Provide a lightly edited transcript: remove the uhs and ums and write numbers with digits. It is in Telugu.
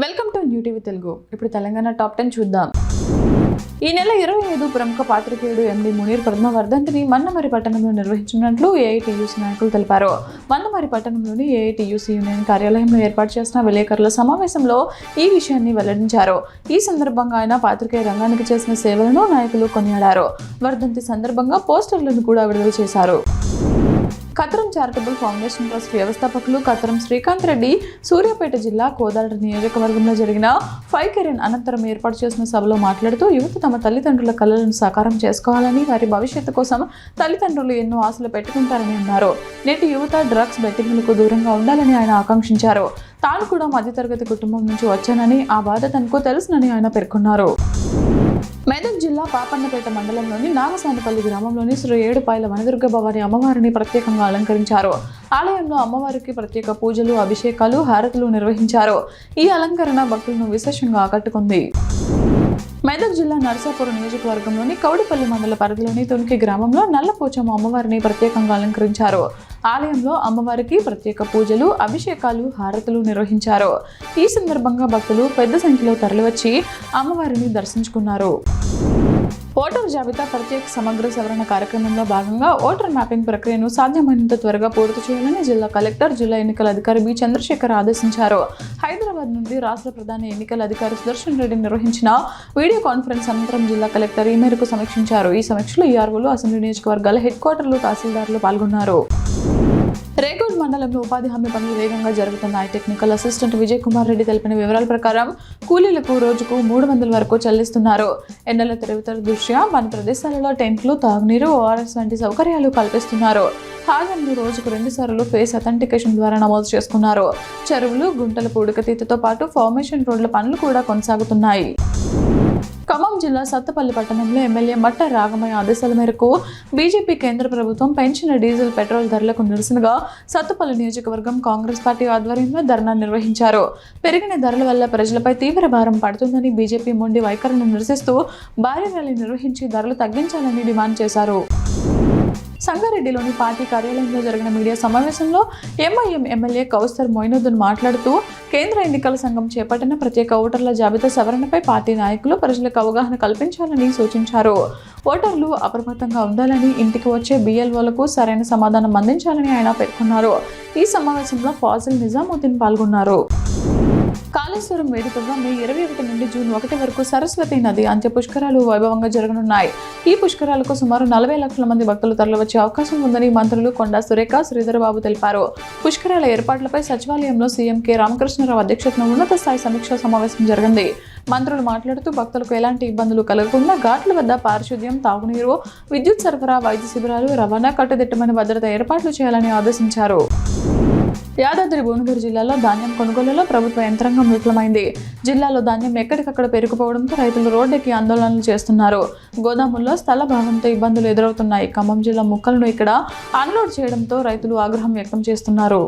Welcome to new TV Telugu. ఇప్పుడు తెలంగాణ టాప్ 10 చూద్దాం. ఈ నెల 25 ప్రముఖ పాత్రికేయుడు ఎండి మునీర్ ప్రథమ వర్ధంతిని మందమరి పట్టణంలో నిర్వహించినట్లు ఏఐటీయూసీ నాయకులు తెలిపారు. మందమరి పట్టణంలోని ఏఐటీయూసీ యూనియన్ కార్యాలయంలో ఏర్పాటు చేసిన విలేకరుల సమావేశంలో ఈ విషయాన్ని వెల్లడించారు. ఈ సందర్భంగా ఆయన పాత్రికేయ రంగానికి చేసిన సేవలను నాయకులు కొనియాడారు. వర్ధంతి సందర్భంగా పోస్టర్లను కూడా విడుదల చేశారు. కతరం చారిటబుల్ ఫౌండేషన్ ట్రస్ట్ వ్యవస్థాపకులు కతరం శ్రీకాంత్ రెడ్డి సూర్యాపేట జిల్లా కోదాడ నియోజకవర్గంలో జరిగిన 5 కెరీర్ అనంతరం ఏర్పాటు చేసిన సభలో మాట్లాడుతూ యువత తమ తల్లిదండ్రుల కలలను సాకారం చేసుకోవాలని, వారి భవిష్యత్తు కోసం తల్లిదండ్రులు ఎన్నో ఆశలు పెట్టుకుంటారని అన్నారు. నేటి యువత డ్రగ్స్ బెట్టింగ్లకు దూరంగా ఉండాలని ఆయన ఆకాంక్షించారు. తాను కూడా మధ్యతరగతి కుటుంబం నుంచి వచ్చానని, ఆ బాధ తనకు తెలుసునని ఆయన పేర్కొన్నారు. మెదక్ జిల్లా పాపన్నపేట మండలంలోని నాగసానిపల్లి గ్రామంలోని శ్రీ ఏడుపాయల వనదుర్గ భవాని అమ్మవారిని ప్రత్యేకంగా అలంకరించారు. ఆలయంలో అమ్మవారికి ప్రత్యేక పూజలు, అభిషేకాలు, హారతులు నిర్వహించారు. ఈ అలంకరణ భక్తులను విశేషంగా ఆకట్టుకుంది. మెదక్ జిల్లా నరసాపురం నియోజకవర్గంలోని కౌడిపల్లి మండల పరిధిలోని తునికి గ్రామంలో నల్లపోచమ్మ అమ్మవారిని ప్రత్యేకంగా అలంకరించారు. ఆలయంలో అమ్మవారికి ప్రత్యేక పూజలు, అభిషేకాలు, హారతులు నిర్వహించారు. ఈ సందర్భంగా భక్తులు పెద్ద సంఖ్యలో తరలివచ్చి అమ్మవారిని దర్శించుకున్నారు. ఓటర్ జాబితా ప్రత్యేక సమగ్ర సవరణ కార్యక్రమంలో భాగంగా ఓటర్ మ్యాపింగ్ ప్రక్రియను సాధ్యమైనంత త్వరగా పూర్తి చేయాలని జిల్లా కలెక్టర్, జిల్లా ఎన్నికల అధికారి బి చంద్రశేఖర్ ఆదేశించారు. హైదరాబాద్ నుండి రాష్ట్ర ప్రధాన ఎన్నికల అధికారి సుదర్శన్ రెడ్డి నిర్వహించిన వీడియో కాన్ఫరెన్స్ అనంతరం జిల్లా కలెక్టర్ ఈ మేరకు సమీక్షించారు. ఈ సమీక్షలో ఈఆర్ఓలు, అసెంబ్లీ నియోజకవర్గాల హెడ్ క్వార్టర్లు, తహసీల్దార్లు పాల్గొన్నారు. రేగూడ్ మండలంలో ఉపాధి హామీ పనులు వేగంగా జరుగుతున్నాయి. టెక్నికల్ అసిస్టెంట్ విజయ్ కుమార్ రెడ్డి తెలిపిన వివరాల ప్రకారం కూలీలకు రోజుకు 300 వరకు చెల్లిస్తున్నారు. ఎండల తీవ్రత దృష్ట్యా పని ప్రదేశాలలో టెంట్లు, తాగునీరు, ఓఆర్ఎస్ వంటి సౌకర్యాలు కల్పిస్తున్నారు. హాజరును రోజుకు 2 సార్లు ఫేస్ అథెంటికేషన్ ద్వారా నమోదు చేసుకున్నారు. చెరువులు, గుంటల పూడికతీతతో పాటు ఫార్మేషన్ రోడ్ల పనులు కూడా కొనసాగుతున్నాయి. ఖమ్మం జిల్లా సత్తపల్లి పట్టణంలో ఎమ్మెల్యే మట్ట రాగమయ్య ఆదేశాల మేరకు బీజేపీ కేంద్ర ప్రభుత్వం పెంచిన డీజిల్, పెట్రోల్ ధరలకు నిరసనగా సత్తపల్లి నియోజకవర్గం కాంగ్రెస్ పార్టీ ఆధ్వర్యంలో ధర్నా నిర్వహించారు. పెరిగిన ధరల వల్ల ప్రజలపై తీవ్ర భారం పడుతుందని, బీజేపీ మొండి వైఖరిని నిరసిస్తూ భారీ ర్యాలీ నిర్వహించి ధరలు తగ్గించాలని డిమాండ్ చేశారు. సంగారెడ్డిలోని పార్టీ కార్యాలయంలో జరిగిన మీడియా సమావేశంలో ఎంఐఎం ఎమ్మెల్యే కౌసర్ మొయినుద్దీన్ మాట్లాడుతూ కేంద్ర ఎన్నికల సంఘం చేపట్టిన ప్రత్యేక ఓటర్ల జాబితా సవరణపై పార్టీ నాయకులు ప్రజలకు అవగాహన కల్పించాలని సూచించారు. ఓటర్లు అప్రమత్తంగా ఉండాలని, ఇంటికి వచ్చే బిఎల్ఓలకు సరైన సమాధానం అందించాలని ఆయన పేర్కొన్నారు. ఈ సమావేశంలో ఫాజిల్ నిజాముద్దీన్ పాల్గొన్నారు. కాళేశ్వరం వేదికగా మే 21 నుండి జూన్ 1 వరకు సరస్వతి నది అంత్య పుష్కరాలు వైభవంగా జరగనున్నాయి. ఈ పుష్కరాలకు సుమారు 40 లక్షల మంది భక్తులు తరలివచ్చే అవకాశం ఉందని మంత్రులు కొండా సురేఖ, శ్రీధరబాబు తెలిపారు. పుష్కరాల ఏర్పాట్లపై సచివాలయంలో సీఎం కె రామకృష్ణరావు అధ్యక్షతన ఉన్నత స్థాయి సమీక్షా సమావేశం జరిగింది. మంత్రులు మాట్లాడుతూ భక్తులకు ఎలాంటి ఇబ్బందులు కలగకుండా ఘాట్ల వద్ద పారిశుద్ధ్యం, తాగునీరు, విద్యుత్ సరఫరా, వైద్య శిబిరాలు, రవాణా కట్టుదిట్టమైన భద్రత ఏర్పాట్లు చేయాలని ఆదేశించారు. యాదాద్రి భువనగిరి జిల్లాలో ధాన్యం కొనుగోలులో ప్రభుత్వ యంత్రాంగం విఫలమైంది. జిల్లాలో ధాన్యం ఎక్కడికక్కడ పెరిగిపోవడంతో రైతులు రోడ్డెక్కి ఆందోళనలు చేస్తున్నారు. గోదాముల్లో స్థల భావంతో ఇబ్బందులు ఎదురవుతున్నాయి. ఖమ్మం జిల్లా ముక్కలను ఇక్కడ అన్లోడ్ చేయడంతో రైతులు ఆగ్రహం వ్యక్తం చేస్తున్నారు.